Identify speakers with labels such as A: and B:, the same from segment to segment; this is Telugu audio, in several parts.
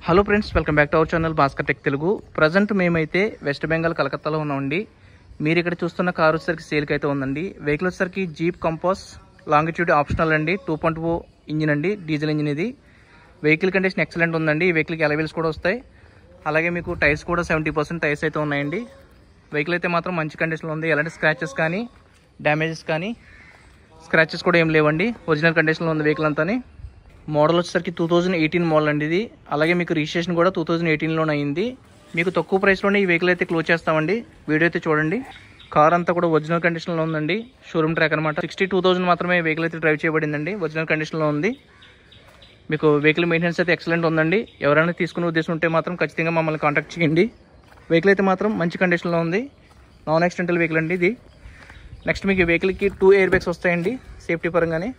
A: Hello friends, welcome back to our channel Bhaskar tech Telugu. Present మేమైతే వెస్ట్ బెంగాల్ కలకత్తాలో ఉన్నామండి. మీరు ఇక్కడ చూస్తున్న కారు వచ్చేసరికి సేల్కి అయితే ఉందండి. వెహికల్ వచ్చేసరికి జీప్ కంపాస్ లాంగిట్యూడ్ ఆప్షనల్ అండి. 2.0 ఇంజిన్ అండి, డీజిల్ ఇంజిన్ ఇది. వెహికల్ కండిషన్ ఎక్సలెంట్ ఉందండి. ఈ వెహికల్కి అలవీల్స్ కూడా వస్తాయి. అలాగే మీకు టైర్స్ కూడా 70% టైర్స్ అయితే ఉన్నాయండి. వెహికల్ అయితే మాత్రం మంచి కండిషన్లో ఉంది. ఎలాంటి స్క్రాచెస్ కానీ డ్యామేజెస్ కానీ స్క్రాచెస్ కూడా ఏం లేవండి. ఒరిజినల్ కండిషన్లో ఉంది వెహికల్ అంతా. మోడల్ వచ్చేసరికి 2018 మోడల్ అండి ఇది. అలాగే మీకు రిజిస్ట్రేషన్ కూడా 2018లోనే అయింది. మీకు తక్కువ ప్రైస్లోనే ఈ వెహికల్ అయితే క్లోజ్ చేస్తామండి. వీడియో అయితే చూడండి. కార్ అంతా కూడా ఒరిజినల్ కండిషన్లో ఉందండి. షోరూమ్ ట్రాక్ అనమాట. 62,000 మాత్రమే వెహికల్ అయితే డ్రైవ్ చేయబడిందండి. ఒరిజినల్ కండిషన్లో ఉంది. మీకు వెహికల్ మెయింటెనెన్స్ అయితే ఎక్సలెంట్ ఉందండి. ఎవరైనా తీసుకునే ఉద్దేశం ఉంటే మాత్రం ఖచ్చితంగా మమ్మల్ని కాంటాక్ట్ చేయండి. వెహికల్ అయితే మాత్రం మంచి కండిషన్లో ఉంది. నాన్ యాక్సిడెంటల్ వెహికల్ అండి ఇది. నెక్స్ట్ మీకు ఈ వెహికల్కి 2 ఎయిర్ బ్యాగ్స్ వస్తాయండి. సేఫ్టీ పరంగానే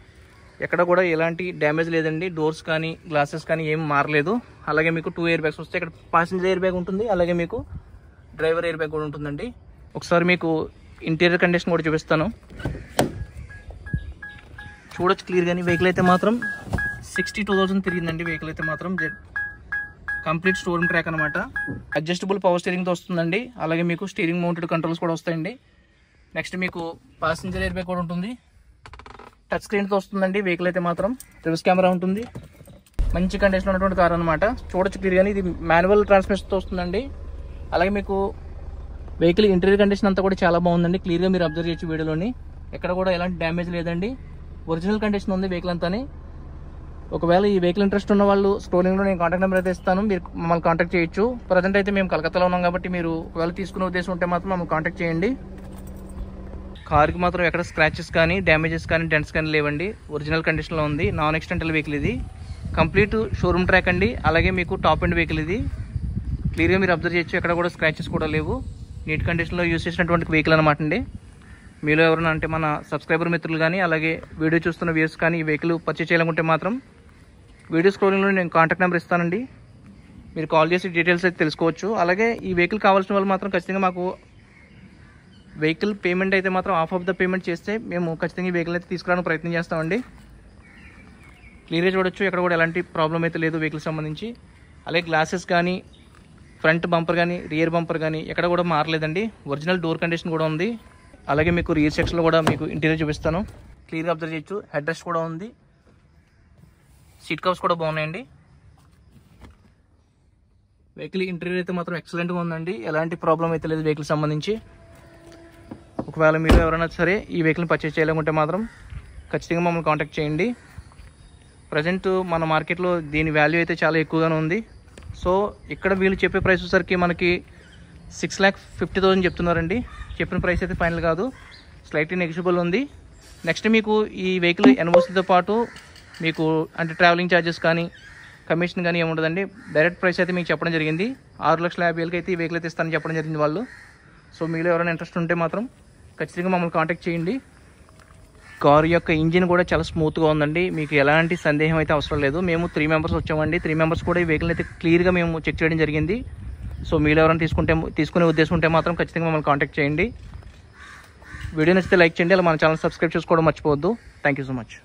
A: ఎక్కడ కూడా ఎలాంటి డ్యామేజ్ లేదండి. డోర్స్ కానీ గ్లాసెస్ కానీ ఏం మారలేదు. అలాగే మీకు 2 ఎయిర్ బ్యాగ్స్ వస్తాయి. ఇక్కడ ప్యాసింజర్ ఎయిర్ బ్యాగ్ ఉంటుంది. అలాగే మీకు డ్రైవర్ ఎయిర్ బ్యాగ్ కూడా ఉంటుందండి. ఒకసారి మీకు ఇంటీరియర్ కండిషన్ కూడా చూపిస్తాను, చూడొచ్చు క్లియర్. కానీ వెహికల్ అయితే మాత్రం 62,000 తిరిగిందండి. వెహికల్ అయితే మాత్రం కంప్లీట్ షోరూమ్ ట్రాక్ అనమాట. అడ్జస్టబుల్ పవర్ స్టీరింగ్తో వస్తుందండి. అలాగే మీకు స్టీరింగ్ మౌంటెడ్ కంట్రోల్స్ కూడా వస్తాయండి. నెక్స్ట్ మీకు ప్యాసింజర్ ఎయిర్ బ్యాగ్ కూడా ఉంటుంది. టచ్ స్క్రీన్తో వస్తుందండి. వెహికల్ అయితే మాత్రం రివర్స్ కెమెరా ఉంటుంది. మంచి కండిషన్లో ఉన్నటువంటి కార్ అనమాట. చూడొచ్చు క్లియర్. కానీ ఇది మాన్యువల్ ట్రాన్స్మిషన్తో వస్తుందండి. అలాగే మీకు వెహికల్ ఇంటీరియర్ కండిషన్ అంతా కూడా చాలా బాగుందండి. క్లియర్గా మీరు అబ్జర్వ్ చేయొచ్చు వీడియోలోని. ఎక్కడ కూడా ఎలాంటి డ్యామేజ్ లేదండి. ఒరిజినల్ కండిషన్ ఉంది వెహికల్ అంతా. ఒకవేళ ఈ వెహికల్ ఇంట్రెస్ట్ ఉన్న వాళ్ళు స్క్రోలింగ్లో నేను కాంటాక్ట్ నెంబర్ అయితే ఇస్తాను, మీరు మమ్మల్ని కాంటాక్ట్ చేయొచ్చు. ప్రజెంట్ అయితే మేము కలకత్తాలో ఉన్నాం కాబట్టి మీరు ఒకవేళ తీసుకునే ఉద్దేశం ఉంటే మాత్రం మమ్మల్ని కాంటాక్ట్ చేయండి. కార్కి మాత్రం ఎక్కడ స్క్రాచెస్ కానీ డ్యామేజెస్ కానీ డెంట్స్ కానీ లేవండి. ఒరిజినల్ కండిషన్లో ఉంది. నాన్ యాక్సిడెంటల్ వెహికల్ ఇది. కంప్లీట్ షోరూమ్ ట్రాక్ అండి. అలాగే మీకు టాప్ ఎండ్ వెహికల్ ఇది. క్లియర్గా మీరు అబ్జర్వ్ చేయొచ్చు. ఎక్కడ కూడా స్క్రాచెస్ కూడా లేవు. నీట్ కండిషన్లో యూజ్ చేసినటువంటి వెహికల్ అనమాట అండి. మీలో ఎవరైనా అంటే మన సబ్స్క్రైబర్ మిత్రులు కానీ అలాగే వీడియో చూస్తున్న వ్యూయర్స్ కానీ ఈ వెహికల్ పర్చేజ్ చేయాలనుకుంటే మాత్రం వీడియో స్క్రోలింగ్లో నేను కాంటాక్ట్ నెంబర్ ఇస్తానండి. మీరు కాల్ చేసి డీటెయిల్స్ అయితే తెలుసుకోవచ్చు. అలాగే ఈ వెహికల్ కావాల్సిన వాళ్ళు మాత్రం ఖచ్చితంగా మాకు వెహికల్ పేమెంట్ అయితే మాత్రం హాఫ్ ఆఫ్ ద పేమెంట్ చేస్తే మేము ఖచ్చితంగా ఈ వెహికల్ అయితే తీసుకురావడానికి ప్రయత్నం చేస్తామండి. క్లియర్గా చూడొచ్చు. ఎక్కడ కూడా ఎలాంటి ప్రాబ్లం అయితే లేదు వెహికల్ సంబంధించి. అలాగే గ్లాసెస్ కానీ ఫ్రంట్ బంపర్ కానీ రియర్ బంపర్ కానీ ఎక్కడ కూడా మారలేదండి. ఒరిజినల్ డోర్ కండిషన్ కూడా ఉంది. అలాగే మీకు రియర్ సెక్షన్లో కూడా మీకు ఇంటీరియర్ చూపిస్తాను. క్లియర్గా అబ్జర్వ్ చేయొచ్చు. హెడ్ రెస్ట్ కూడా ఉంది. సీట్ కవర్స్ కూడా బాగున్నాయండి. వెహికల్ ఇంటీరియర్ అయితే మాత్రం ఎక్సలెంట్గా ఉందండి. ఎలాంటి ప్రాబ్లం అయితే లేదు వెహికల్ సంబంధించి. ఒకవేళ మీరు ఎవరైనా సరే ఈ వెహికల్ని పర్చేజ్ చేయాలనుకుంటే మాత్రం ఖచ్చితంగా మమ్మల్ని కాంటాక్ట్ చేయండి. ప్రజెంట్ మన మార్కెట్లో దీని వాల్యూ అయితే చాలా ఎక్కువగానే ఉంది. సో ఇక్కడ వీళ్ళు చెప్పే ప్రైస్ వచ్చేసరికి మనకి 6,50,000 చెప్తున్నారండి. చెప్పిన ప్రైస్ అయితే ఫైనల్ కాదు, స్లైట్లీ నెగిషియబుల్ ఉంది. నెక్స్ట్ మీకు ఈ వెహికల్ ఎన్ఓసీతో పాటు మీకు అంటే ట్రావెలింగ్ ఛార్జెస్ కానీ కమిషన్ కానీ ఏముండదండి. డైరెక్ట్ ప్రైస్ అయితే మీకు చెప్పడం జరిగింది. 6,50,000 అయితే ఈ వెహికల్ అయితే ఇస్తానని చెప్పడం జరిగింది వాళ్ళు. సో మీలో ఎవరైనా ఇంట్రెస్ట్ ఉంటే మాత్రం ఖచ్చితంగా మమ్మల్ని కాంటాక్ట్ చేయండి. కారు యొక్క ఇంజిన్ కూడా చాలా స్మూత్గా ఉందండి. మీకు ఎలాంటి సందేహం అయితే అవసరం లేదు. మేము 3 మెంబర్స్ వచ్చామండి. 3 మెంబర్స్ కూడా ఈ వెహికల్ అయితే క్లియర్గా మేము చెక్ చేయడం జరిగింది. సో మీరు ఎవరైనా తీసుకునే ఉద్దేశం ఉంటే మాత్రం ఖచ్చితంగా మమ్మల్ని కాంటాక్ట్ చేయండి. వీడియో నచ్చితే లైక్ చేయండి. అలా మన ఛానల్ సబ్స్క్రైబ్ చేసుకోవడం మర్చిపోవద్దు. Thank you so much.